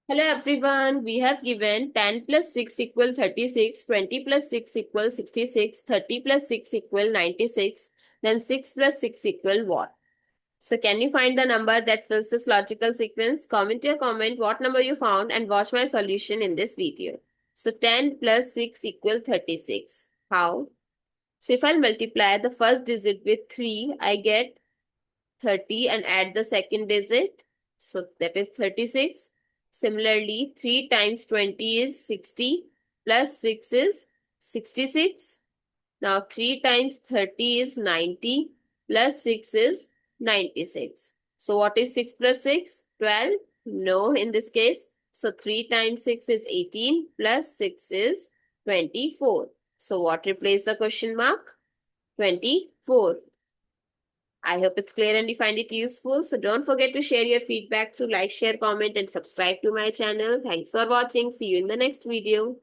Hello everyone, we have given 10 plus 6 equal 36, 20 plus 6 equal 66, 30 plus 6 equal 96, then 6 plus 6 equal what? So can you find the number that fills this logical sequence? Comment your comment what number you found and watch my solution in this video. So 10 plus 6 equal 36. How? So if I multiply the first digit with 3, I get 30 and add the second digit. So that is 36. Similarly, 3 times 20 is 60 plus 6 is 66. Now 3 times 30 is 90 plus 6 is 96. So what is 6 plus 6? 12? No, in this case. So 3 times 6 is 18 plus 6 is 24. So what replaces the question mark? 24. I hope it's clear and you find it useful. So don't forget to share your feedback through like, share, comment and subscribe to my channel. Thanks for watching. See you in the next video.